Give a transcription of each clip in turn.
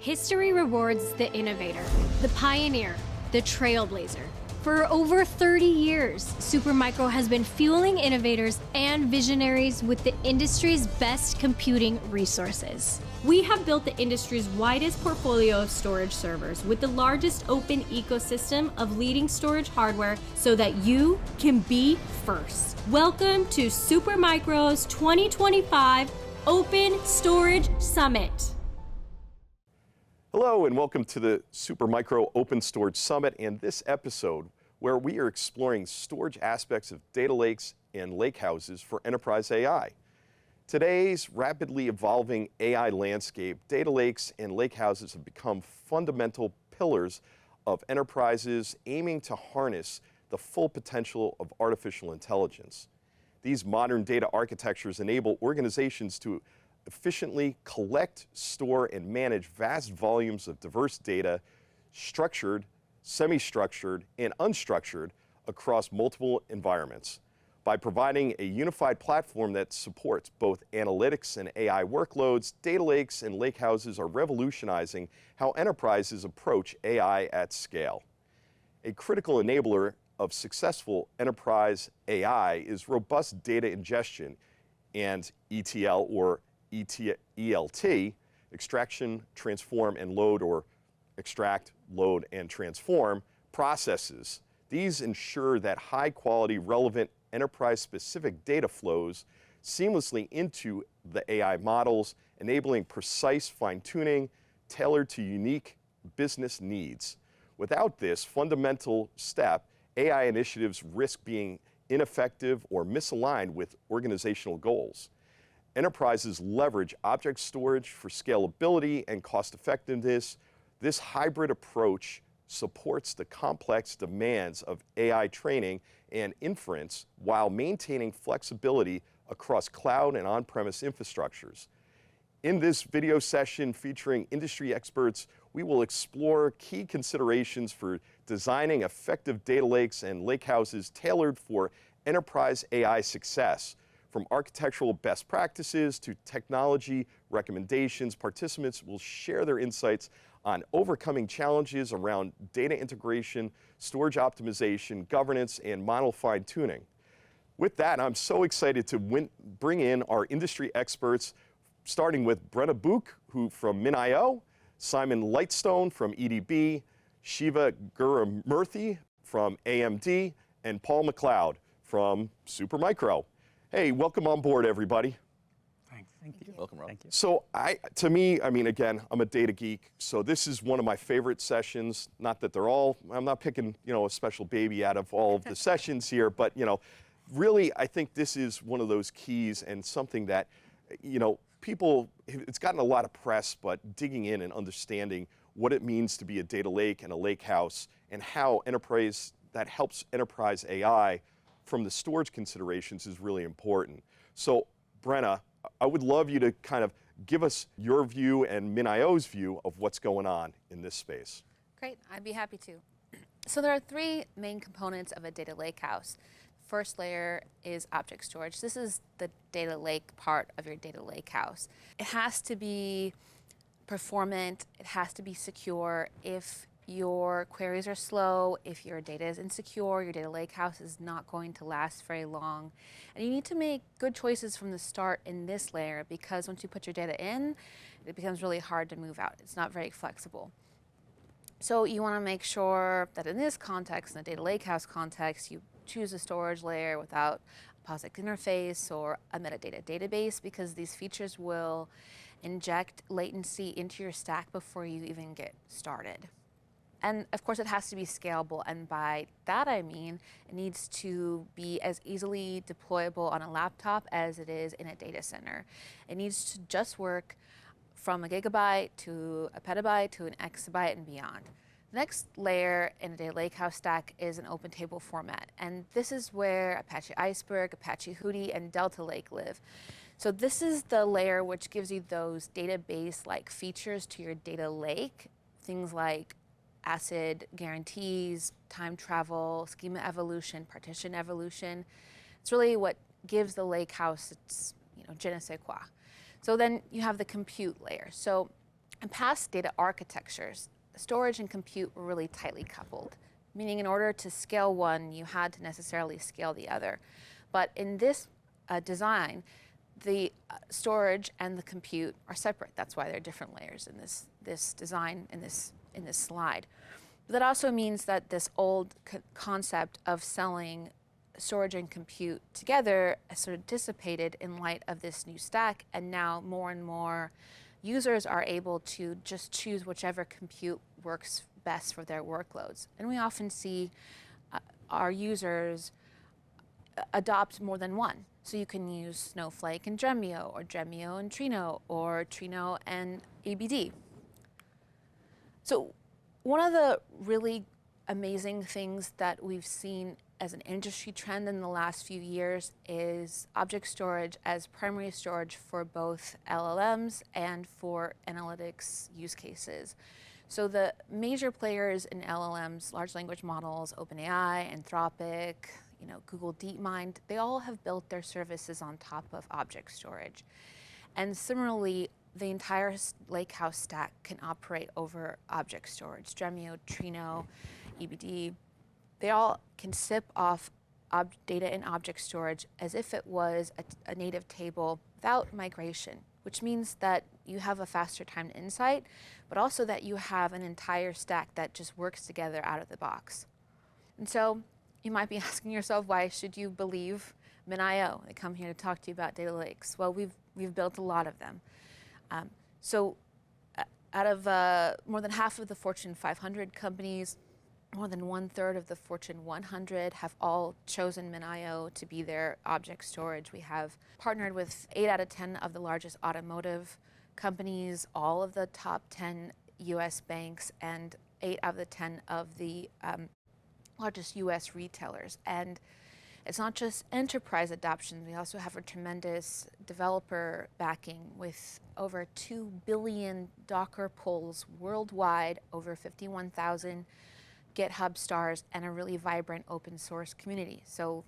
History rewards the innovator, the pioneer, the trailblazer. For over 30 years, Supermicro has been fueling innovators and visionaries with the industry's best computing resources. We have built the industry's widest portfolio of storage servers with the largest open ecosystem of leading storage hardware so that you can be first. Welcome to Supermicro's 2025 Open Storage Summit. Hello and welcome to the Supermicro Open Storage Summit and this episode where we are exploring storage aspects of data lakes and lakehouses for enterprise AI. Today's rapidly evolving AI landscape, data lakes and lakehouses have become fundamental pillars of enterprises aiming to harness the full potential of artificial intelligence. These modern data architectures enable organizations to efficiently collect, store, and manage vast volumes of diverse data, structured, semi-structured, and unstructured across multiple environments. By providing a unified platform that supports both analytics and AI workloads, data lakes and lakehouses are revolutionizing how enterprises approach AI at scale. A critical enabler of successful enterprise AI is robust data ingestion and ETL or ELT, extraction, transform, and load, or extract, load, and transform processes. These ensure that high-quality, relevant, enterprise-specific data flows seamlessly into the AI models, enabling precise fine-tuning tailored to unique business needs. Without this fundamental step, AI initiatives risk being ineffective or misaligned with organizational goals. Enterprises leverage object storage for scalability and cost effectiveness. This hybrid approach supports the complex demands of AI training and inference while maintaining flexibility across cloud and on-premise infrastructures. In this video session featuring industry experts, we will explore key considerations for designing effective data lakes and lakehouses tailored for enterprise AI success. From architectural best practices to technology recommendations, participants will share their insights on overcoming challenges around data integration, storage optimization, governance, and model fine-tuning. With that, I'm so excited to bring in our industry experts, starting with Brenna Buch, who from MinIO, Simon Lightstone from EDB, Shiva Gurumurthy from AMD, and Paul McLeod from Supermicro. Hey, welcome on board, everybody. Thanks. Thank you. Welcome, Rob. Thank you. So to me, again, I'm a data geek, so this is one of my favorite sessions. Not that they're all, I'm not picking, a special baby out of all of the sessions here, but, really, I think this is one of those keys and something that, people, it's gotten a lot of press, but digging in and understanding what it means to be a data lake and a lake house and how that helps enterprise AI from the storage considerations is really important. So, Brenna, I would love you to kind of give us your view and MinIO's view of what's going on in this space. Great, I'd be happy to. So there are three main components of a data lake house. First layer is object storage. This is the data lake part of your data lake house. It has to be performant, it has to be secure. If your queries are slow, if your data is insecure, your data lake house is not going to last very long. And you need to make good choices from the start in this layer because once you put your data in, it becomes really hard to move out. It's not very flexible. So you want to make sure that in this context, in the data lake house context, you choose a storage layer without a POSIX interface or a metadata database because these features will inject latency into your stack before you even get started. And of course, it has to be scalable. And by that, I mean, it needs to be as easily deployable on a laptop as it is in a data center. It needs to just work from a gigabyte to a petabyte to an exabyte and beyond. The next layer in a data lakehouse stack is an open table format. And this is where Apache Iceberg, Apache Hudi, and Delta Lake live. So this is the layer which gives you those database-like features to your data lake, things like ACID guarantees, time travel, schema evolution, partition evolution. It's really what gives the lake house its je ne sais quoi. So then you have the compute layer. So In past data architectures, storage and compute were really tightly coupled, meaning in order to scale one, you had to necessarily scale the other. But in this design, the storage and the compute are separate. That's why they're different layers in this design, in this slide. But that also means that this old concept of selling storage and compute together has sort of dissipated in light of this new stack, and now more and more users are able to just choose whichever compute works best for their workloads. And we often see our users adopt more than one. So you can use Snowflake and Dremio, or Dremio and Trino, or Trino and EBD. So one of the really amazing things that we've seen as an industry trend in the last few years is object storage as primary storage for both LLMs and for analytics use cases. So the major players in LLMs, large language models, OpenAI, Anthropic, Google DeepMind, they all have built their services on top of object storage. And similarly, the entire Lakehouse stack can operate over object storage. Dremio, Trino, EBD, they all can sip off data in object storage as if it was a native table without migration, which means that you have a faster time to insight, but also that you have an entire stack that just works together out of the box. And so you might be asking yourself, why should you believe MinIO? They come here to talk to you about data lakes. Well, we've built a lot of them. Out of more than half of the Fortune 500 companies, more than 1/3 of the Fortune 100 have all chosen MinIO to be their object storage. We have partnered with 8 out of 10 of the largest automotive companies, all of the top 10 US banks, and 8 out of the 10 of the largest US retailers. And it's not just enterprise adoption, we also have a tremendous developer backing with over 2 billion Docker pulls worldwide, over 51,000 GitHub stars, and a really vibrant open source community. So,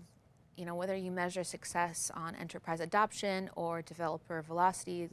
whether you measure success on enterprise adoption or developer velocity,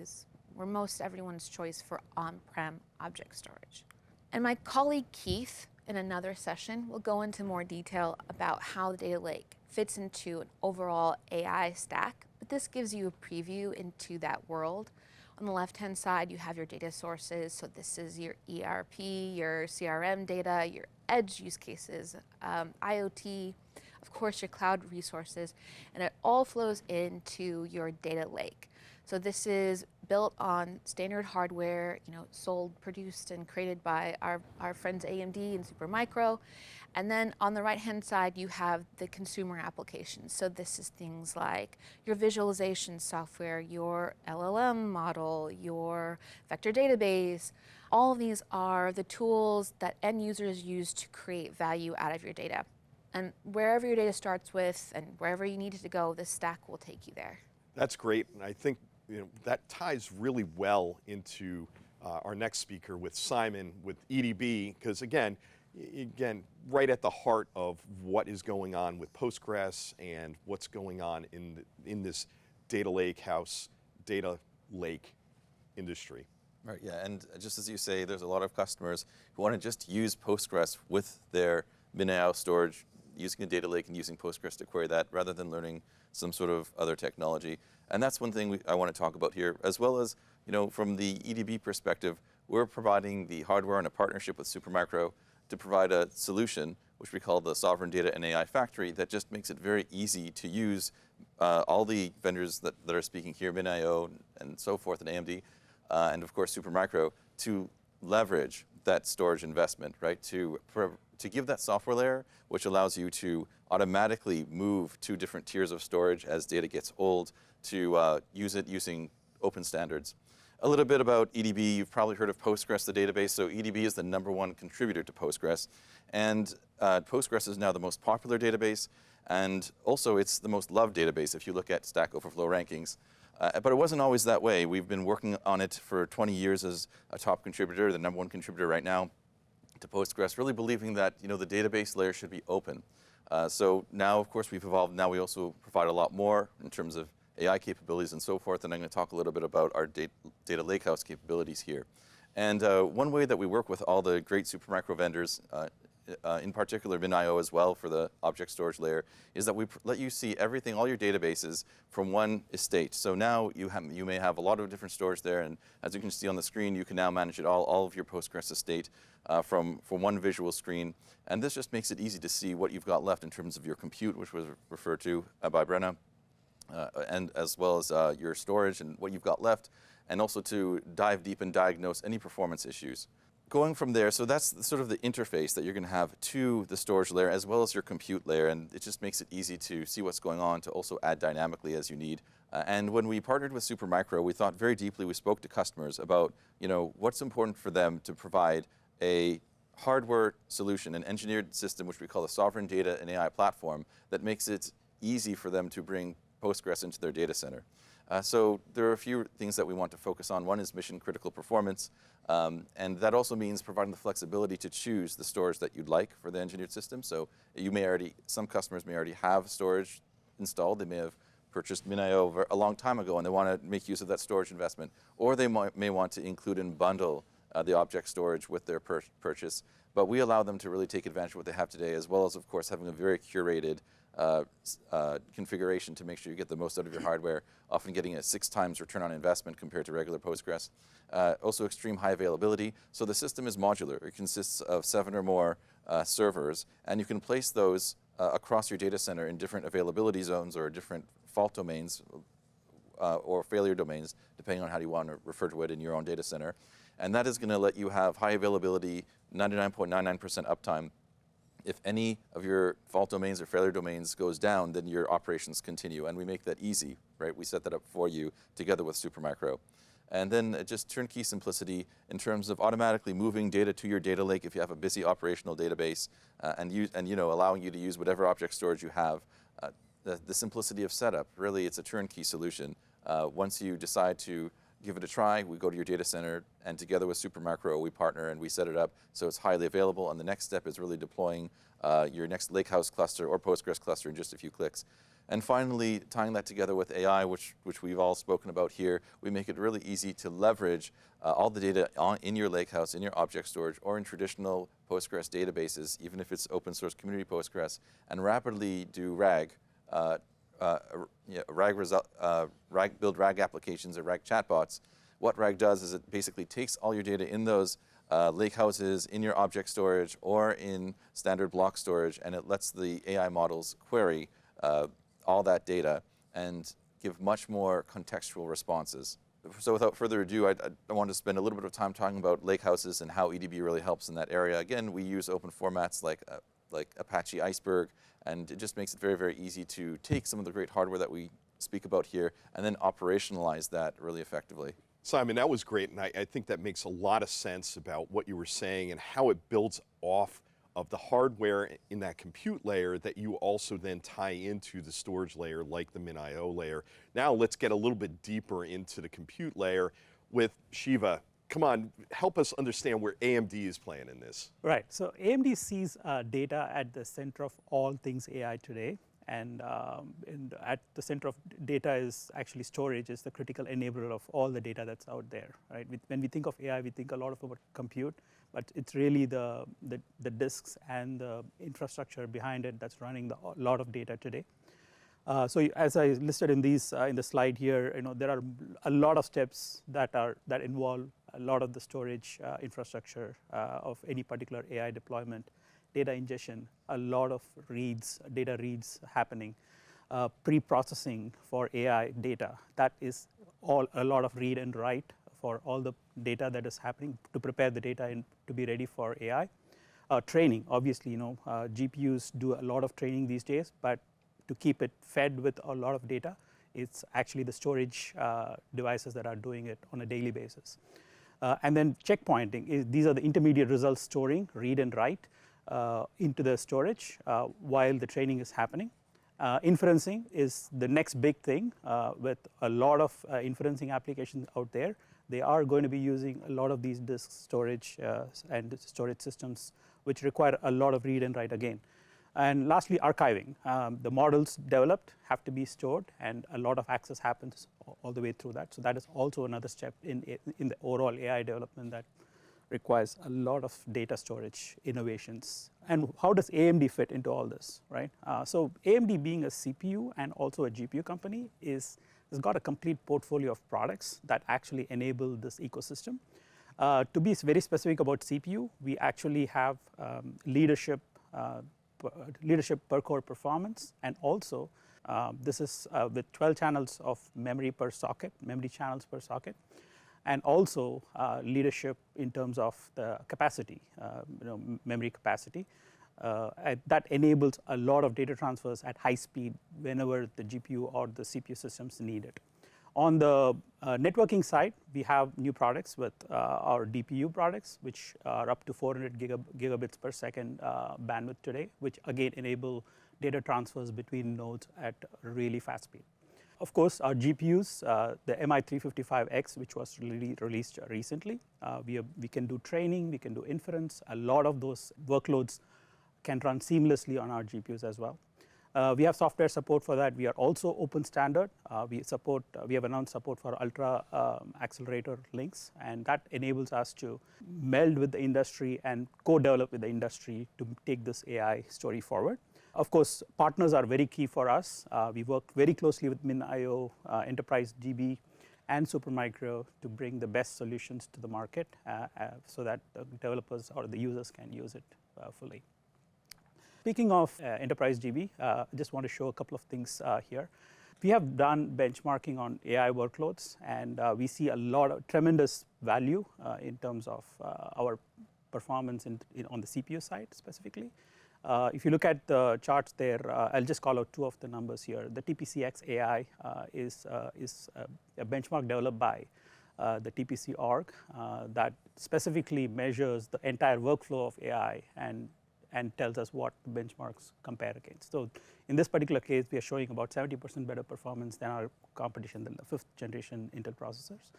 we're most everyone's choice for on-prem object storage. And my colleague Keith, in another session, will go into more detail about how the data lake fits into an overall AI stack, but this gives you a preview into that world. On the left-hand side, you have your data sources. So this is your ERP, your CRM data, your edge use cases, IoT, of course, your cloud resources, and it all flows into your data lake. So this is built on standard hardware, sold, produced, and created by our friends AMD and Supermicro. And then on the right-hand side, you have the consumer applications. So this is things like your visualization software, your LLM model, your vector database. All of these are the tools that end users use to create value out of your data. And wherever your data starts with and wherever you need it to go, this stack will take you there. That's great, and I think that ties really well into our next speaker with Simon with EDB, because again, right at the heart of what is going on with Postgres and what's going on in this data lakehouse, data lake industry. Right, yeah, and just as you say, there's a lot of customers who want to just use Postgres with their MinIO storage, using a data lake and using Postgres to query that, rather than learning some sort of other technology. And that's one thing I want to talk about here, as well as, from the EDB perspective, we're providing the hardware in a partnership with Supermicro to provide a solution, which we call the Sovereign Data and AI Factory, that just makes it very easy to use all the vendors that are speaking here, MinIO and so forth, and AMD, and of course Supermicro, to leverage that storage investment, right? To give that software layer, which allows you to automatically move to different tiers of storage as data gets old, to use it using open standards. A little bit about EDB. You've probably heard of Postgres, the database. So EDB is the #1 contributor to Postgres. And Postgres is now the most popular database. And also, it's the most loved database if you look at Stack Overflow rankings. But it wasn't always that way. We've been working on it for 20 years as a top contributor, the #1 contributor right now to Postgres, really believing that the database layer should be open. So now, of course, we've evolved. Now we also provide a lot more in terms of AI capabilities and so forth. And I'm going to talk a little bit about our data lakehouse capabilities here. And one way that we work with all the great Supermicro vendors, in particular MinIO as well for the object storage layer, is that we let you see everything, all your databases from one estate. So now you may have a lot of different storage there, and as you can see on the screen, you can now manage it all of your Postgres estate from one visual screen. And this just makes it easy to see what you've got left in terms of your compute, which was referred to by Brenna, and as well as your storage and what you've got left, and also to dive deep and diagnose any performance issues. Going from there, so that's sort of the interface that you're going to have to the storage layer as well as your compute layer, and it just makes it easy to see what's going on, to also add dynamically as you need. And when we partnered with Supermicro, we thought very deeply, we spoke to customers about what's important for them to provide a hardware solution, an engineered system, which we call a sovereign data and AI platform, that makes it easy for them to bring Postgres into their data center. So there are a few things that we want to focus on. One is mission critical performance, and that also means providing the flexibility to choose the storage that you'd like for the engineered system. So some customers may already have storage installed. They may have purchased MinIO a long time ago and they want to make use of that storage investment, or they may want to include and bundle the object storage with their purchase. But we allow them to really take advantage of what they have today, as well as, of course, having a very curated configuration to make sure you get the most out of your hardware, often getting a 6 times return on investment compared to regular Postgres. Also extreme high availability. So the system is modular. It consists of 7 or more servers, and you can place those across your data center in different availability zones or different fault domains or failure domains, depending on how you want to refer to it in your own data center. And that is going to let you have high availability, 99.99% uptime. If any of your fault domains or failure domains goes down, then your operations continue. And we make that easy, right? We set that up for you together with Supermicro. And then just turnkey simplicity in terms of automatically moving data to your data lake if you have a busy operational database, and allowing you to use whatever object storage you have. The simplicity of setup, really, it's a turnkey solution. Once you decide to give it a try, we go to your data center, and together with Supermicro, we partner and we set it up so it's highly available. And the next step is really deploying your next Lakehouse cluster or Postgres cluster in just a few clicks. And finally, tying that together with AI, which we've all spoken about here, we make it really easy to leverage all the data in your Lakehouse, in your object storage, or in traditional Postgres databases, even if it's open source community Postgres, and rapidly do RAG. Build RAG applications or RAG chatbots. What RAG does is it basically takes all your data in those lakehouses, in your object storage, or in standard block storage, and it lets the AI models query all that data and give much more contextual responses. So without further ado, I want to spend a little bit of time talking about lakehouses and how EDB really helps in that area. Again, we use open formats like Apache Iceberg, and it just makes it very, very easy to take some of the great hardware that we speak about here and then operationalize that really effectively. Simon, that was great, and I think that makes a lot of sense about what you were saying and how it builds off of the hardware in that compute layer that you also then tie into the storage layer like the MinIO layer. Now let's get a little bit deeper into the compute layer with Shiva. Come on, help us understand where AMD is playing in this. Right, so AMD sees data at the center of all things AI today. And at the center of data is actually storage, is the critical enabler of all the data that's out there, right? When we think of AI, we think a lot about compute, but it's really the disks and the infrastructure behind it that's running a lot of data today. So as I listed in the slide here, there are a lot of steps that involve a lot of the storage infrastructure of any particular AI deployment. Data ingestion, a lot of data reads happening, pre-processing for AI data. That is a lot of read and write for all the data that is happening to prepare the data to be ready for AI. Training, obviously, GPUs do a lot of training these days, but to keep it fed with a lot of data, it's actually the storage devices that are doing it on a daily basis. And then checkpointing, these are the intermediate results storing, read and write, into the storage while the training is happening. Inferencing is the next big thing with a lot of inferencing applications out there. They are going to be using a lot of these disk storage and storage systems, which require a lot of read and write again. And lastly, archiving. The models developed have to be stored, and a lot of access happens all the way through that. So that is also another step in the overall AI development that requires a lot of data storage innovations. And how does AMD fit into all this, right? So AMD, being a CPU and also a GPU company, has got a complete portfolio of products that actually enable this ecosystem. To be very specific about CPU, we actually have leadership per core performance, and also this is with 12 channels of memory channels per socket, and also leadership in terms of the capacity, memory capacity. That enables a lot of data transfers at high speed whenever the GPU or the CPU systems need it. On the networking side, we have new products with our DPU products, which are up to 400 gigabits per second bandwidth today, which again enable data transfers between nodes at really fast speed. Of course, our GPUs, the MI355X, which was released recently, we can do training, we can do inference. A lot of those workloads can run seamlessly on our GPUs as well. We have software support for that. We are also open standard. We have announced support for ultra accelerator links, and that enables us to meld with the industry and co-develop with the industry to take this AI story forward. Of course, partners are very key for us. We work very closely with MinIO, Enterprise DB, and Supermicro to bring the best solutions to the market so that the developers or the users can use it fully. Speaking of Enterprise DB, I just want to show a couple of things here. We have done benchmarking on AI workloads, and we see a lot of tremendous value in terms of our performance on the CPU side specifically. If you look at the charts there, I'll just call out two of the numbers here. The TPC-X AI is a benchmark developed by the TPC org that specifically measures the entire workflow of AI and tells us what the benchmarks compare against. So in this particular case, we are showing about 70% better performance than our competition, the fifth generation Intel processors,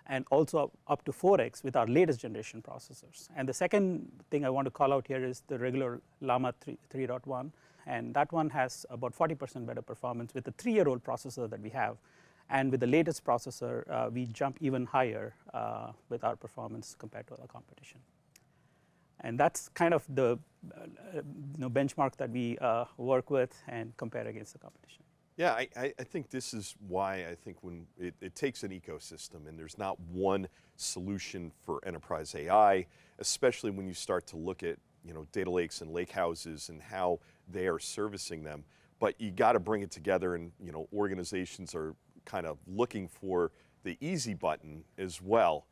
and also up to 4x with our latest generation processors. And the second thing I want to call out here is the regular Llama 3.1, and that one has about 40% better performance with the 3-year-old processor that we have. And with the latest processor, we jump even higher with our performance compared to our competition. And that's kind of the benchmark that we work with and compare against the competition. Yeah, I think this is why I think when it takes an ecosystem and there's not one solution for enterprise AI, especially when you start to look at data lakes and lake houses and how they are servicing them. But you got to bring it together, and organizations are kind of looking for the easy button as well.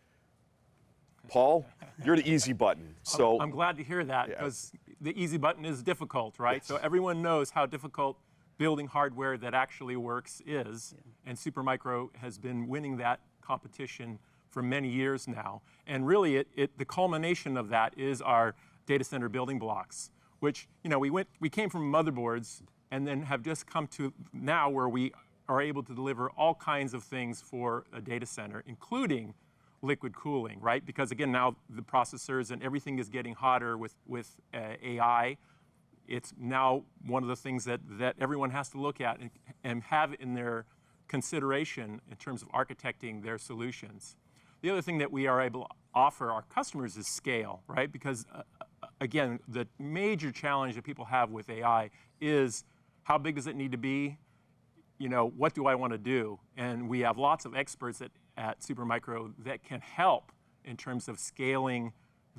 Paul, you're the easy button. So I'm glad to hear that, because the easy button is difficult, right? Yes. So everyone knows how difficult building hardware that actually works is, and Supermicro has been winning that competition for many years now. And really, the culmination of that is our data center building blocks, which we came from motherboards and then have just come to now where we are able to deliver all kinds of things for a data center, including liquid cooling, right? Because again, now the processors and everything is getting hotter with AI. It's now one of the things that everyone has to look at and have in their consideration in terms of architecting their solutions. The other thing that we are able to offer our customers is scale, right? Because again, the major challenge that people have with AI is how big does it need to be? What do I want to do? And we have lots of experts at Supermicro that can help in terms of scaling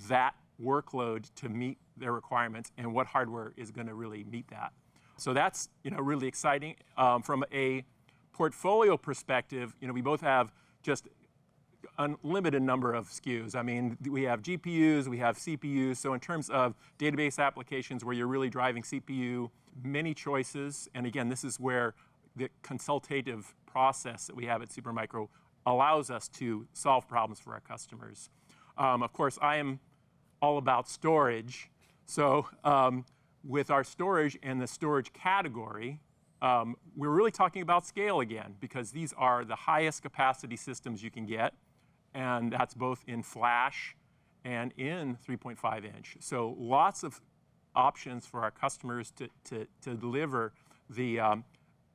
that workload to meet their requirements and what hardware is going to really meet that. So that's really exciting. From a portfolio perspective, we both have just unlimited number of SKUs. I mean, we have GPUs, we have CPUs. So in terms of database applications where you're really driving CPU, many choices. And again, this is where the consultative process that we have at Supermicro allows us to solve problems for our customers. Of course, I am all about storage. So with our storage and the storage category, we're really talking about scale again, because these are the highest capacity systems you can get. And that's both in flash and in 3.5 inch. So lots of options for our customers to deliver the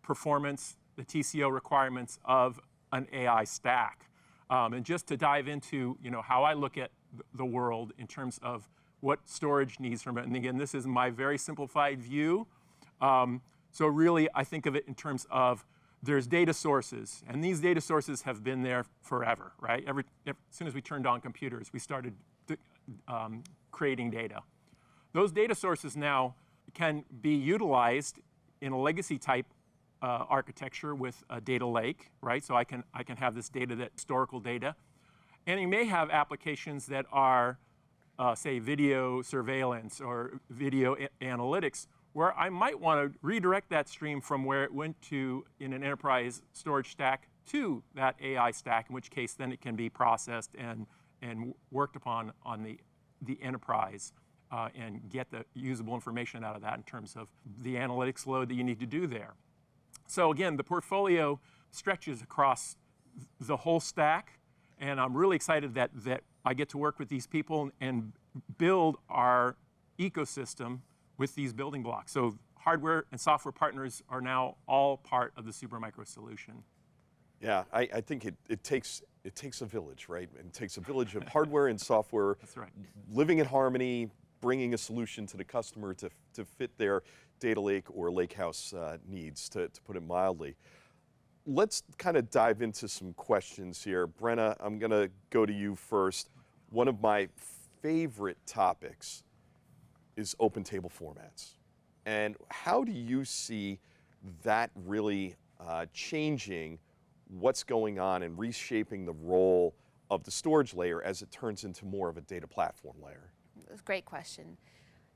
performance, the TCO requirements of an AI stack. And just to dive into how I look at the world in terms of what storage needs from it. And again, this is my very simplified view. So really, I think of it in terms of there's data sources, and these data sources have been there forever, right? As soon as we turned on computers, we started creating data. Those data sources now can be utilized in a legacy type architecture with a data lake, right? So I can have this data, that historical data. And you may have applications that are, say, video surveillance or video analytics, where I might want to redirect that stream from where it went to in an enterprise storage stack to that AI stack, in which case then it can be processed and worked upon on the enterprise and get the usable information out of that in terms of the analytics load that you need to do there. So again, the portfolio stretches across the whole stack, and I'm really excited that I get to work with these people and build our ecosystem with these building blocks. So hardware and software partners are now all part of the Supermicro solution. Yeah, I think it takes a village, right? It takes a village of hardware and software. That's right. Living in harmony, bringing a solution to the customer to fit their data lake or lakehouse needs, to put it mildly. Let's kind of dive into some questions here. Brenna, I'm going to go to you first. One of my favorite topics is open table formats. And how do you see that really changing what's going on and reshaping the role of the storage layer as it turns into more of a data platform layer? That's a great question.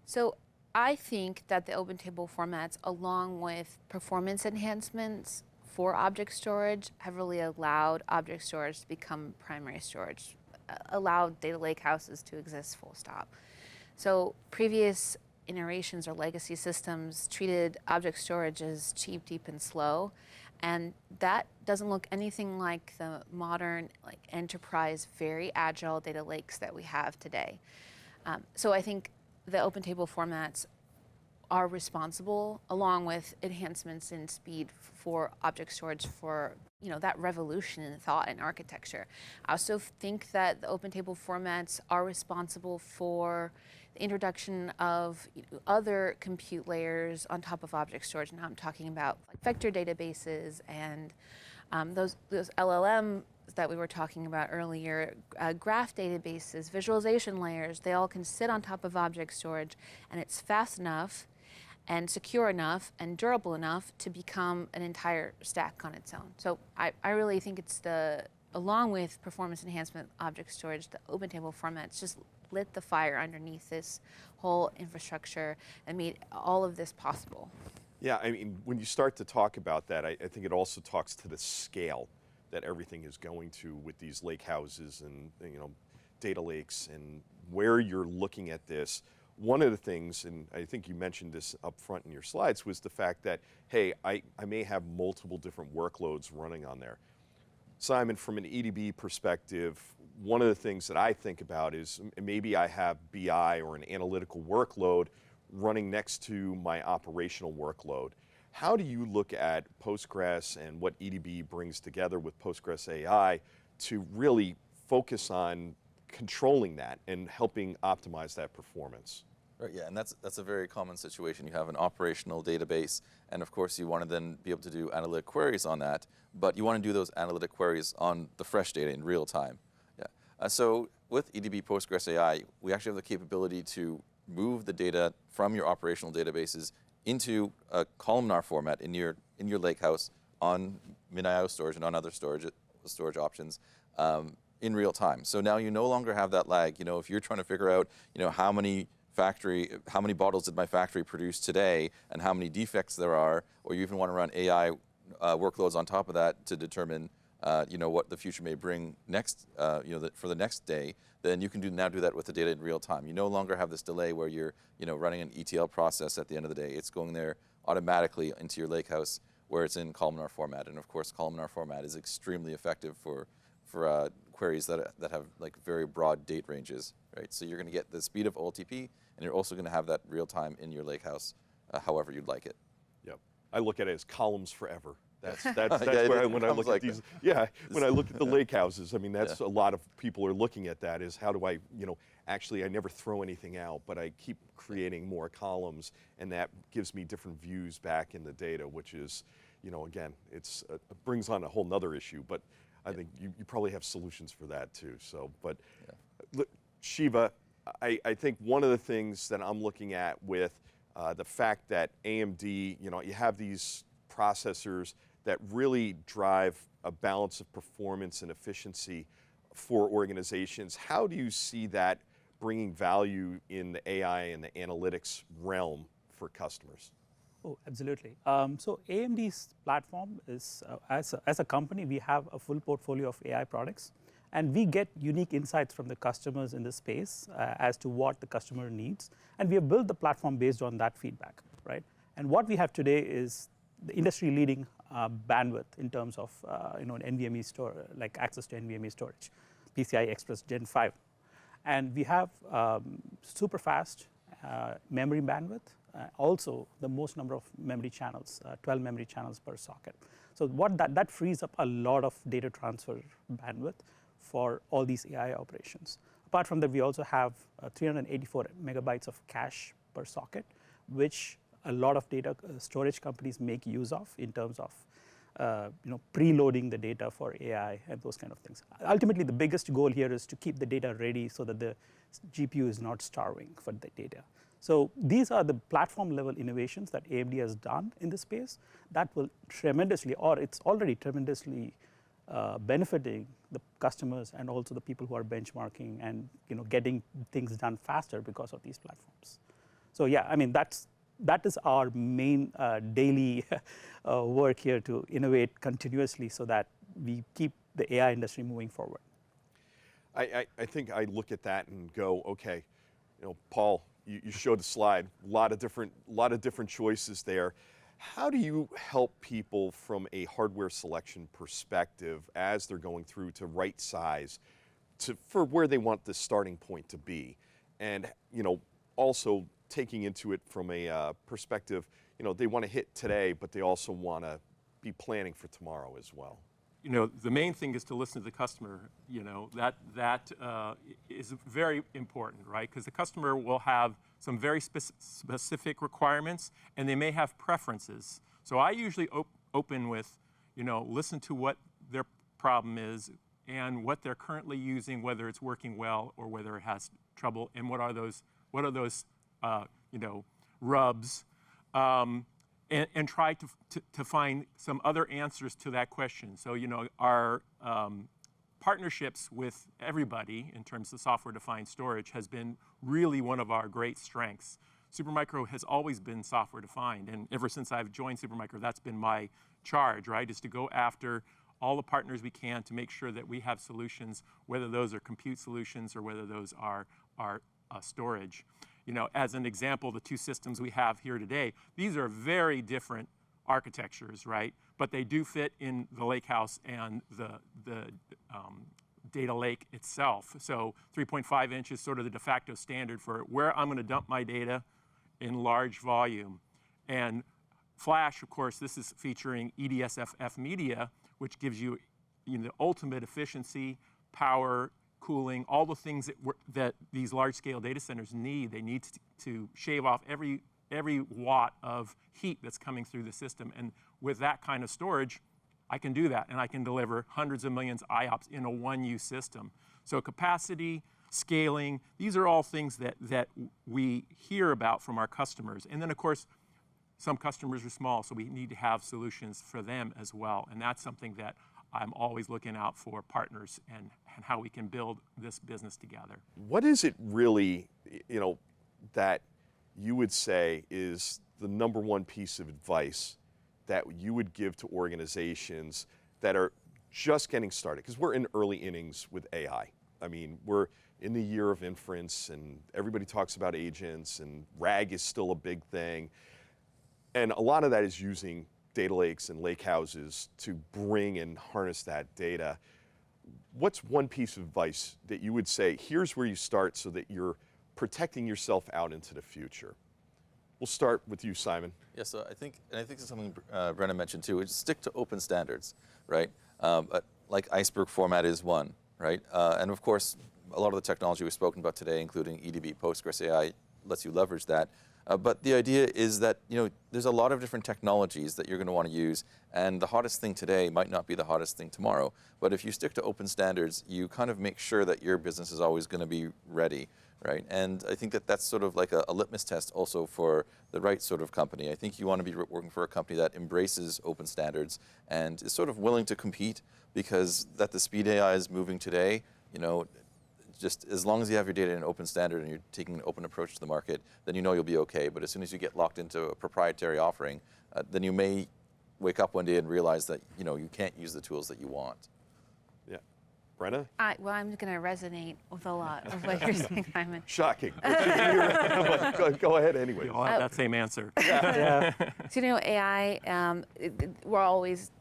So I think that the open table formats, along with performance enhancements for object storage, have really allowed object storage to become primary storage, allowed data lake houses to exist full stop. So previous iterations or legacy systems treated object storage as cheap, deep, and slow. And that doesn't look anything like the modern, enterprise, very agile data lakes that we have today. So I think the open table formats are responsible, along with enhancements in speed for object storage, for that revolution in thought and architecture. I also think that the open table formats are responsible for the introduction of other compute layers on top of object storage. Now I'm talking about vector databases and those LLM that we were talking about earlier, graph databases, visualization layers. They all can sit on top of object storage, and it's fast enough and secure enough and durable enough to become an entire stack on its own. So I really think it's along with performance enhancement object storage, the open table formats just lit the fire underneath this whole infrastructure and made all of this possible. Yeah, I mean, when you start to talk about that, I think it also talks to the scale that everything is going to with these lake houses and data lakes, and where you're looking at this. One of the things, and I think you mentioned this up front in your slides, was the fact that, hey, I may have multiple different workloads running on there. Simon, from an EDB perspective, one of the things that I think about is maybe I have BI or an analytical workload running next to my operational workload. How do you look at Postgres and what EDB brings together with Postgres AI to really focus on controlling that and helping optimize that performance? Right, yeah, and that's a very common situation. You have an operational database, and of course you want to then be able to do analytic queries on that, but you want to do those analytic queries on the fresh data in real time. Yeah. So with EDB Postgres AI, we actually have the capability to move the data from your operational databases into a columnar format in your lakehouse on MinIO storage and on other storage options in real time. So now you no longer have that lag. If you're trying to figure out how many bottles did my factory produce today and how many defects there are, or you even want to run AI workloads on top of that to determine what the future may bring next, for the next day, then you can now do that with the data in real time. You no longer have this delay where you're running an ETL process at the end of the day. It's going there automatically into your lakehouse where it's in columnar format. And of course, columnar format is extremely effective for queries that have like very broad date ranges, right? So you're going to get the speed of OLTP, and you're also going to have that real time in your lakehouse, however you'd like it. Yep. I look at it as columns forever. That's Yeah, where it when I becomes look like at these. Yeah, when I look at the lake houses, I mean, that's Yeah. a lot of people are looking at that is how do I, actually I never throw anything out, but I keep creating more columns, and that gives me different views back in the data, which is, again, it brings on a whole nother issue, but I think you probably have solutions for that too. So, but look, Shiva, I think one of the things that I'm looking at with the fact that AMD, you have these processors that really drive a balance of performance and efficiency for organizations. How do you see that bringing value in the AI and the analytics realm for customers? Oh, absolutely. So AMD's platform is, as a company, we have a full portfolio of AI products, and we get unique insights from the customers in this space as to what the customer needs, and we have built the platform based on that feedback, right? And what we have today is the industry-leading bandwidth in terms of NVMe store, like access to NVMe storage, PCI Express Gen 5, and we have super fast memory bandwidth. Also, the most number of memory channels, 12 memory channels per socket. So what that frees up a lot of data transfer bandwidth for all these AI operations. Apart from that, we also have 384 megabytes of cache per socket, which a lot of data storage companies make use of in terms of preloading the data for AI and those kind of things. Ultimately, the biggest goal here is to keep the data ready so that the GPU is not starving for the data. So these are the platform level innovations that AMD has done in this space that will tremendously, or it's already tremendously benefiting the customers and also the people who are benchmarking and getting things done faster because of these platforms. So yeah, I mean that is our main daily work here, to innovate continuously so that we keep the AI industry moving forward. I think I look at that and go, okay, Paul, you showed the slide, a lot of different choices there. How do you help people from a hardware selection perspective as they're going through to right size for where they want the starting point to be? And also taking into it from a perspective, they want to hit today, but they also want to be planning for tomorrow as well. The main thing is to listen to the customer. That is very important, right? Because the customer will have some very specific requirements, and they may have preferences. So I usually open with, listen to what their problem is and what they're currently using, whether it's working well or whether it has trouble, and what are those rubs. And try to find some other answers to that question. So, our partnerships with everybody in terms of software-defined storage has been really one of our great strengths. Supermicro has always been software-defined, and ever since I've joined Supermicro, that's been my charge, right, is to go after all the partners we can to make sure that we have solutions, whether those are compute solutions or whether those are storage. As an example, the two systems we have here today, these are very different architectures, right? But they do fit in the lakehouse and the data lake itself. So 3.5 inch is sort of the de facto standard for where I'm going to dump my data in large volume. And Flash, of course, this is featuring EDSFF media, which gives you, the ultimate efficiency, power, cooling, all the things that these large-scale data centers need. They need to shave off every watt of heat that's coming through the system. And with that kind of storage, I can do that, and I can deliver hundreds of millions of IOPS in a one-use system. So capacity, scaling, these are all things that we hear about from our customers. And then, of course, some customers are small, so we need to have solutions for them as well. And that's something that I'm always looking out for partners and how we can build this business together. What is it really, that you would say is the number one piece of advice that you would give to organizations that are just getting started? Because we're in early innings with AI. I mean, we're in the year of inference, and everybody talks about agents, and RAG is still a big thing. And a lot of that is using data lakes and lake houses to bring and harness that data. what's one piece of advice that you would say, here's where you start so that you're protecting yourself out into the future? We'll start with you, Simon. Yeah, so I think this is something Brenna mentioned too, is stick to open standards, right? But like Iceberg format is one, right? And of course, a lot of the technology we've spoken about today, including EDB, Postgres AI, lets you leverage that. But the idea is that there's a lot of different technologies that you're going to want to use, and the hottest thing today might not be the hottest thing tomorrow. But if you stick to open standards, you kind of make sure that your business is always going to be ready, right? And I think that that's sort of like a litmus test also for the right sort of company. I think you want to be working for a company that embraces open standards and is sort of willing to compete, because that the speed AI is moving today, just as long as you have your data in an open standard and you're taking an open approach to the market, then you'll be okay. But as soon as you get locked into a proprietary offering, then you may wake up one day and realize that you can't use the tools that you want. Yeah. Brenna? Well, I'm going to resonate with a lot of what you're saying, Simon. Shocking. But go ahead anyway. We all have that same answer. So AI,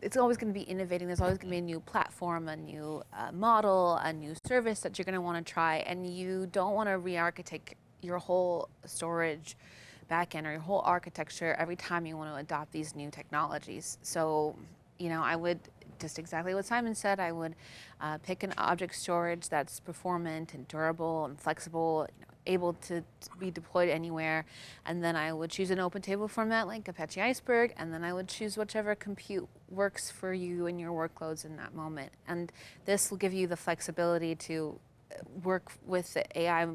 it's always going to be innovating. There's always going to be a new platform, a new model, a new service that you're going to want to try, and you don't want to re-architect your whole storage backend or your whole architecture every time you want to adopt these new technologies. So, I would, just exactly what Simon said, I would pick an object storage that's performant and durable and flexible, able to be deployed anywhere, and then I would choose an open table format like Apache Iceberg, and then I would choose whichever compute works for you and your workloads in that moment. And this will give you the flexibility to work with the AI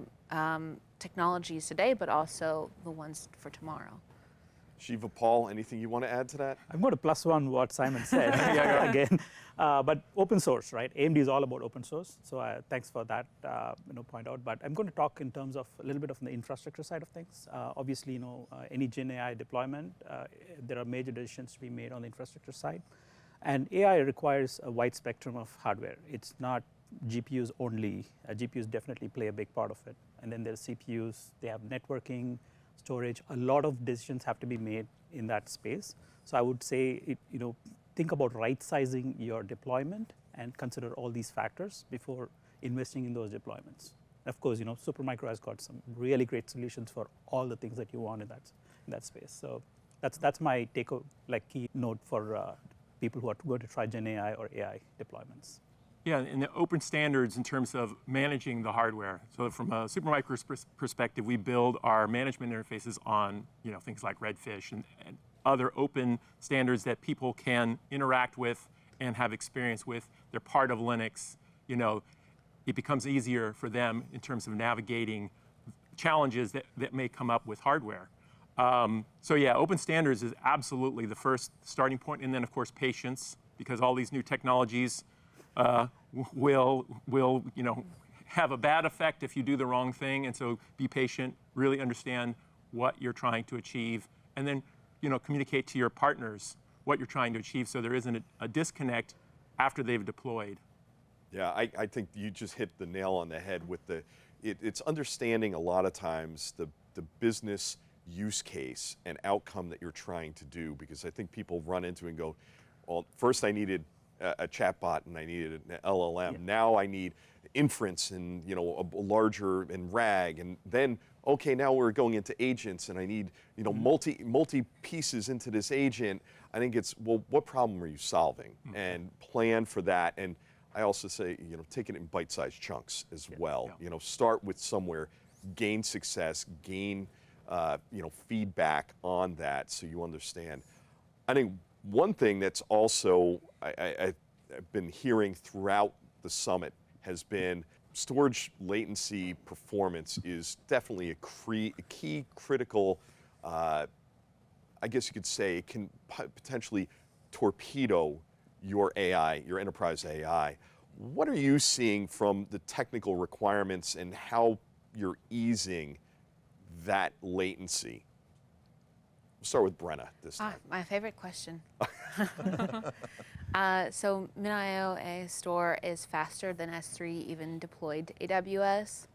technologies today, but also the ones for tomorrow. Shiva, Paul, anything you want to add to that? I'm going to plus one what Simon said again. But open source, right? AMD is all about open source. So thanks for that point out. But I'm going to talk in terms of a little bit of the infrastructure side of things. Obviously, any Gen AI deployment, there are major decisions to be made on the infrastructure side. And AI requires a wide spectrum of hardware. It's not GPUs only. GPUs definitely play a big part of it. And then there's CPUs. They have networking, storage. A lot of decisions have to be made in that space. So I would say, think about right-sizing your deployment and consider all these factors before investing in those deployments. Of course, Supermicro has got some really great solutions for all the things that you want in that space. So that's my key note for people who are going to try Gen AI or AI deployments. Yeah, and the open standards in terms of managing the hardware. So from a Supermicro's perspective, we build our management interfaces on things like Redfish and other open standards that people can interact with and have experience with. They're part of Linux. It becomes easier for them in terms of navigating challenges that may come up with hardware. So yeah, open standards is absolutely the first starting point, and then of course patience, because all these new technologies will have a bad effect if you do the wrong thing. And so be patient, really understand what you're trying to achieve, and then communicate to your partners what you're trying to achieve so there isn't a disconnect after they've deployed. Yeah, I think you just hit the nail on the head with it's understanding a lot of times the business use case and outcome that you're trying to do, because I think people run into and go, well, first I needed a chatbot and I needed an LLM. Yeah. Now I need inference and a larger and RAG, and then okay, now we're going into agents and I need multi pieces into this agent. I think it's, well, what problem are you solving? And plan for that. And I also say take it in bite-sized chunks as well. Yeah. Start with somewhere, gain success, gain feedback on that so you understand. I think one thing that's also I've been hearing throughout the summit has been storage latency performance is definitely a key critical, I guess you could say, it can potentially torpedo your AI, your enterprise AI. What are you seeing from the technical requirements and how you're easing that latency? We'll start with Brenna this time. My favorite question. So MinIO Store is faster than S3 even deployed to AWS.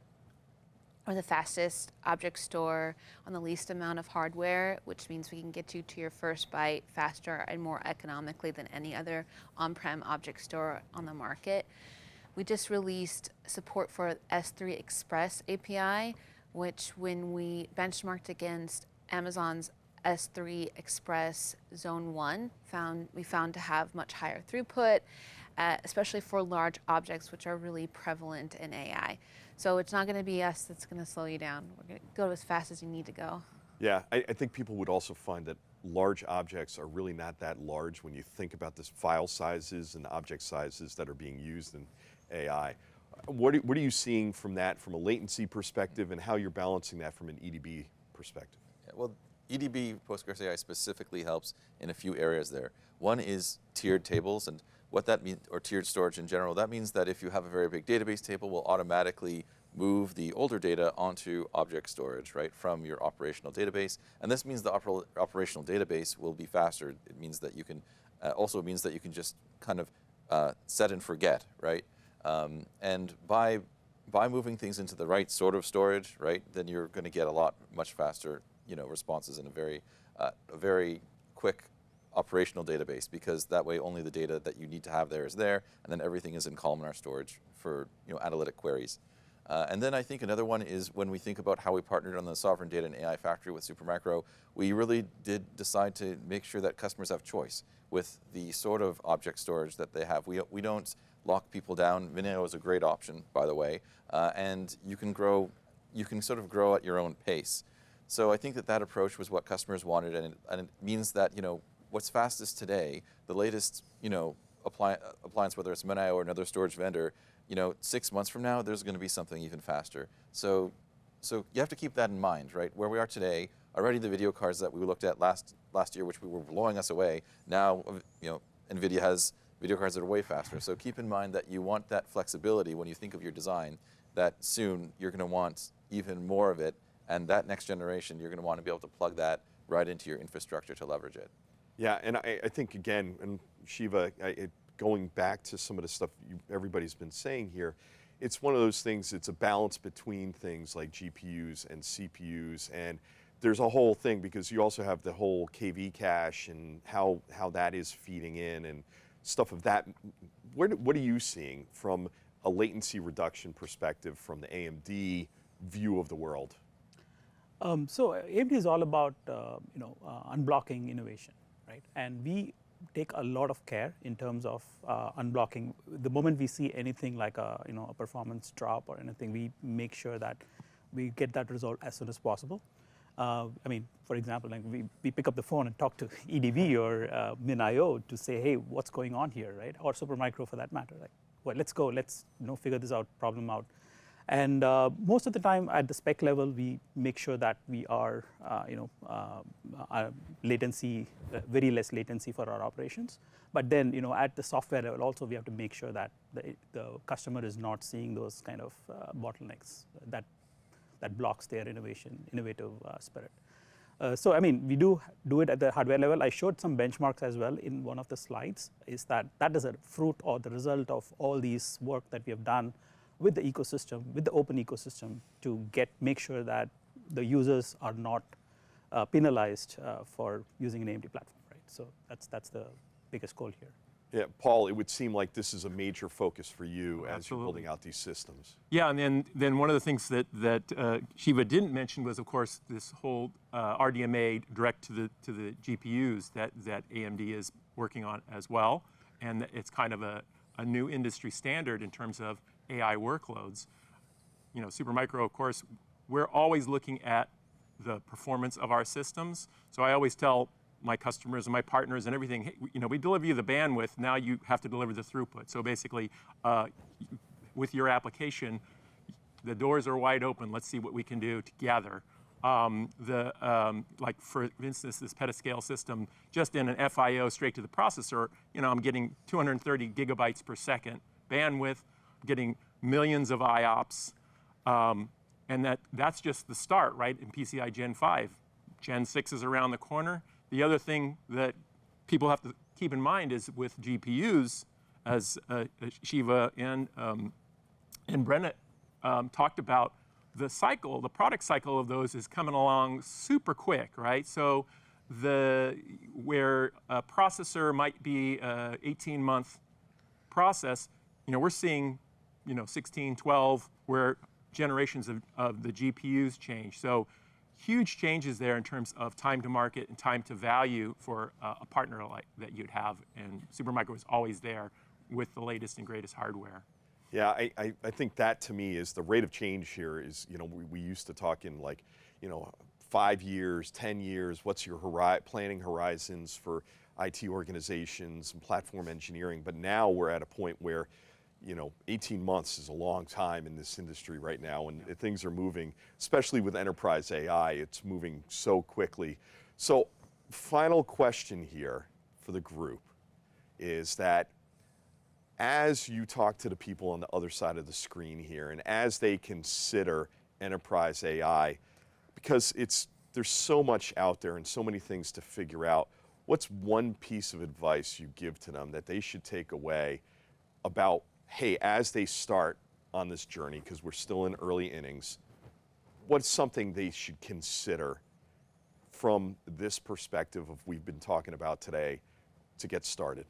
We're the fastest object store on the least amount of hardware, which means we can get you to your first byte faster and more economically than any other on-prem object store on the market. We just released support for S3 Express API, which when we benchmarked against Amazon's S3 Express Zone 1, we found to have much higher throughput, especially for large objects, which are really prevalent in AI. So it's not going to be us that's going to slow you down. We're going to go as fast as you need to go. Yeah, I think people would also find that large objects are really not that large when you think about the file sizes and object sizes that are being used in AI. What are you seeing from that from a latency perspective, and how you're balancing that from an EDB perspective? Yeah, well, EDB Postgres AI specifically helps in a few areas there. One is tiered tables, and what that means, or tiered storage in general, that means that if you have a very big database table, we'll automatically move the older data onto object storage, right, from your operational database. And this means the operational database will be faster. It means that you can, also means that you can just kind of set and forget, right? And by moving things into the right sort of storage, right, then you're going to get much faster, responses in a very quick operational database, because that way only the data that you need to have there is there, and then everything is in columnar storage for analytic queries. And then I think another one is when we think about how we partnered on the Sovereign Data and AI Factory with Supermicro, we really did decide to make sure that customers have choice with the sort of object storage that they have. We don't lock people down. Mineo is a great option, by the way, and you can sort of grow at your own pace. So I think that approach was what customers wanted, and it means that what's fastest today, the latest appliance, whether it's Mineo or another storage vendor, 6 months from now, there's going to be something even faster. So you have to keep that in mind, right? Where we are today, already the video cards that we looked at last year, which were blowing us away, now NVIDIA has video cards that are way faster. So keep in mind that you want that flexibility when you think of your design, that soon you're going to want even more of it, and that next generation, you're going to want to be able to plug that right into your infrastructure to leverage it. Yeah, and I think, again, and Shiva, going back to some of the stuff everybody's been saying here, it's one of those things, it's a balance between things like GPUs and CPUs, and there's a whole thing, because you also have the whole KV cache and how that is feeding in and stuff of that. What are you seeing from a latency reduction perspective from the AMD view of the world? So AMD is all about unblocking innovation, right? And we take a lot of care in terms of unblocking. The moment we see anything like a performance drop or anything, we make sure that we get that resolved as soon as possible. For example, like we pick up the phone and talk to EDB or MinIO to say, hey, what's going on here, right? Or Supermicro for that matter. Like, well, let's figure this problem out. And most of the time at the spec level, we make sure that we are, latency, very less latency for our operations. But then, at the software level, also we have to make sure that the customer is not seeing those kind of bottlenecks that blocks their innovative spirit. So we do it at the hardware level. I showed some benchmarks as well in one of the slides. Is that is a fruit or the result of all these work that we have done with the ecosystem, with the open ecosystem, to make sure that the users are not penalized for using an AMD platform, right? So that's the biggest goal here. Yeah, Paul, it would seem like this is a major focus for you as you're Absolutely. building out these systems. Yeah, and then one of the things that Shiva didn't mention was, of course, this whole RDMA direct to the GPUs that AMD is working on as well, and it's kind of a new industry standard in terms of AI workloads. Supermicro, of course, we're always looking at the performance of our systems. So I always tell my customers and my partners and everything, hey, we deliver you the bandwidth, now you have to deliver the throughput. So basically, with your application, the doors are wide open. Let's see what we can do together. Like for instance, this petascale system, just in an FIO straight to the processor, I'm getting 230 gigabytes per second bandwidth, getting millions of IOPS, and that's just the start, right? In PCI Gen 5, Gen 6 is around the corner. The other thing that people have to keep in mind is with GPUs, as Shiva and Brenna talked about, the product cycle of those is coming along super quick, right? So where a processor might be an 18-month process, we're seeing 16, 12, where generations of the GPUs change. So huge changes there in terms of time to market and time to value for a partner like that you'd have. And Supermicro is always there with the latest and greatest hardware. Yeah, I think that to me is the rate of change here is, we used to talk in 5 years, 10 years, what's your planning horizons for IT organizations and platform engineering, but now we're at a point where 18 months is a long time in this industry right now, and things are moving, especially with enterprise AI, it's moving so quickly. So final question here for the group is that as you talk to the people on the other side of the screen here, and as they consider enterprise AI, because there's so much out there and so many things to figure out, what's one piece of advice you give to them that they should take away about, hey, as they start on this journey, because we're still in early innings, what's something they should consider from this perspective of we've been talking about today to get started?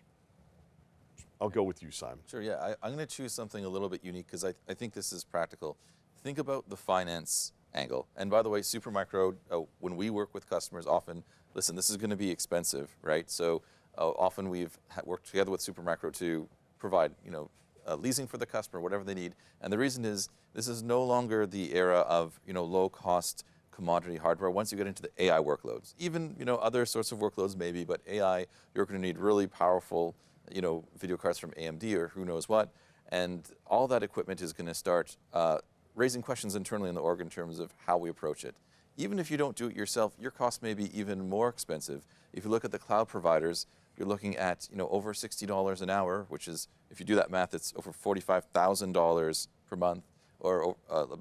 I'll go with you, Simon. Sure, yeah. I'm going to choose something a little bit unique because I think this is practical. Think about the finance angle. And by the way, Supermicro, when we work with customers, often, listen, this is going to be expensive, right? So often we've worked together with Supermicro to provide, leasing for the customer, whatever they need. And the reason is this is no longer the era of, low-cost commodity hardware. Once you get into the AI workloads, even, other sorts of workloads maybe, but AI, you're going to need really powerful, video cards from AMD or who knows what. And all that equipment is going to start raising questions internally in the org in terms of how we approach it. Even if you don't do it yourself, your cost may be even more expensive. If you look at the cloud providers, you're looking at over $60 an hour, which is, if you do that math, it's over $45,000 per month, or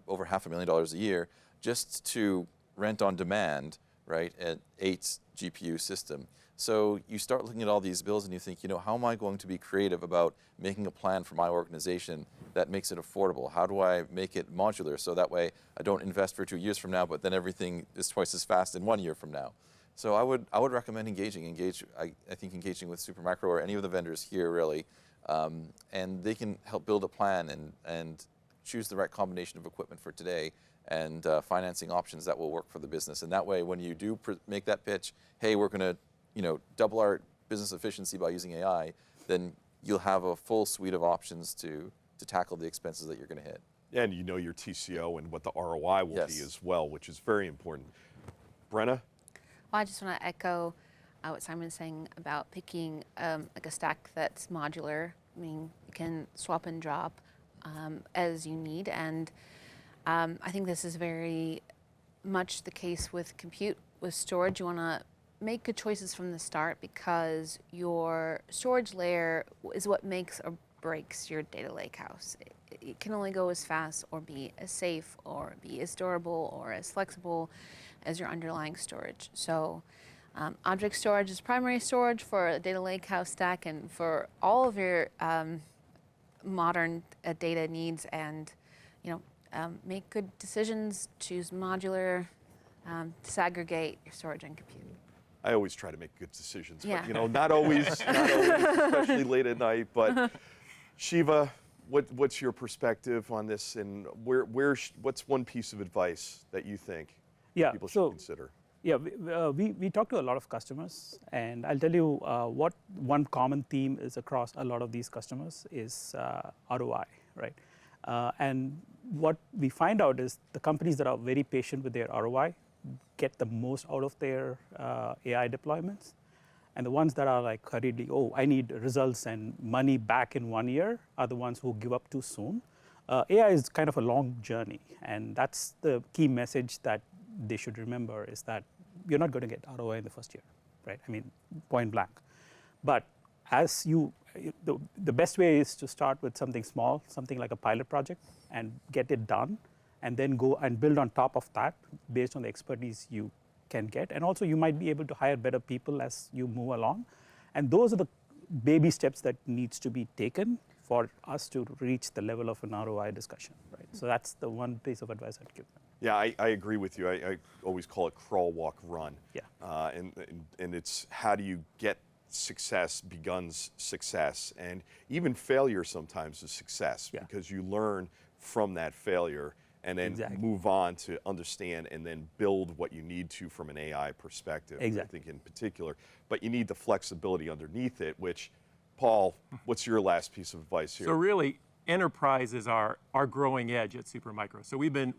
over $500,000 a year, just to rent on demand, right, an 8 GPU system. So you start looking at all these bills and you think, how am I going to be creative about making a plan for my organization that makes it affordable? How do I make it modular so that way I don't invest for 2 years from now, but then everything is twice as fast in 1 year from now? So I would recommend engaging with Supermicro or any of the vendors here really, and they can help build a plan and choose the right combination of equipment for today and financing options that will work for the business. And that way, when you do make that pitch, hey, we're going to double our business efficiency by using AI, then you'll have a full suite of options to tackle the expenses that you're going to hit. And your TCO and what the ROI will be as well, which is very important. Brenna? Well, I just want to echo what Simon's saying about picking like a stack that's modular. I mean, you can swap and drop as you need, and I think this is very much the case with compute. With storage, you want to make good choices from the start because your storage layer is what makes or breaks your data lakehouse. It can only go as fast or be as safe or be as durable or as flexible as your underlying storage. So object storage is primary storage for a data lakehouse stack and for all of your modern data needs, and make good decisions, choose modular, disaggregate your storage and compute. I always try to make good decisions, Yeah. but not always, especially late at night. But Shiva, what's your perspective on this, and what's one piece of advice that you think people should consider? Yeah, we talk to a lot of customers, and I'll tell you what one common theme is across a lot of these customers is ROI, right? And what we find out is the companies that are very patient with their ROI get the most out of their AI deployments. And the ones that are like hurriedly, I need results and money back in 1 year, are the ones who give up too soon. AI is kind of a long journey, and that's the key message that they should remember is that you're not going to get ROI in the first year, right? I mean, point blank. But as the best way is to start with something small, something like a pilot project, and get it done, and then go and build on top of that based on the expertise you can get. And also you might be able to hire better people as you move along. And those are the baby steps that needs to be taken for us to reach the level of an ROI discussion, right? So that's the one piece of advice I'd give them. Yeah, I agree with you. I always call it crawl, walk, run. Yeah. And it's how do you get success begins success, and even failure sometimes is success Yeah. because you learn from that failure and then Exactly. move on to understand and then build what you need to from an AI perspective, Exactly. I think in particular. But you need the flexibility underneath it, which, Paul, what's your last piece of advice here? So really, enterprise is our growing edge at Supermicro. So we've been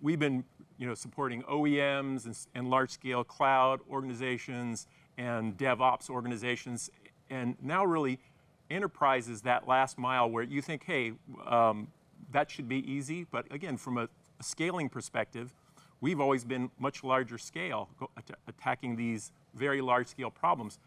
supporting OEMs and large-scale cloud organizations and DevOps organizations, and now really enterprise is that last mile where you think, hey, that should be easy. But again, from a scaling perspective, we've always been much larger scale, attacking these very large-scale problems.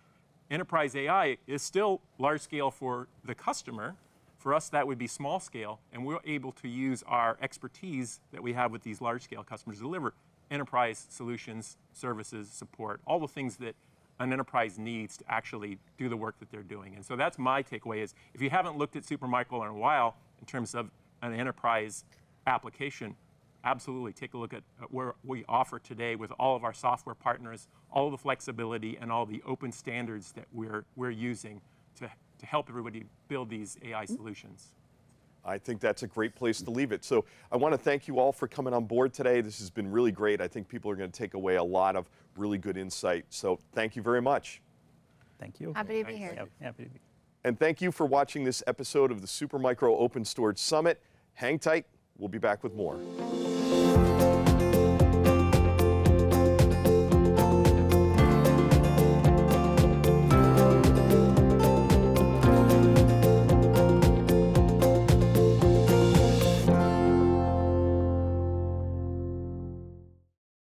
Enterprise AI is still large scale for the customer. For us, that would be small scale, and we're able to use our expertise that we have with these large scale customers to deliver enterprise solutions, services, support, all the things that an enterprise needs to actually do the work that they're doing. And so that's my takeaway is, if you haven't looked at Supermicro in a while in terms of an enterprise application, absolutely take a look at where we offer today with all of our software partners, all of the flexibility and all the open standards that we're using to help everybody build these AI solutions. I think that's a great place to leave it. So I want to thank you all for coming on board today. This has been really great. I think people are going to take away a lot of really good insight. So thank you very much. Thank you. Happy to be here. Yep, happy to be. And thank you for watching this episode of the Supermicro Open Storage Summit. Hang tight. We'll be back with more.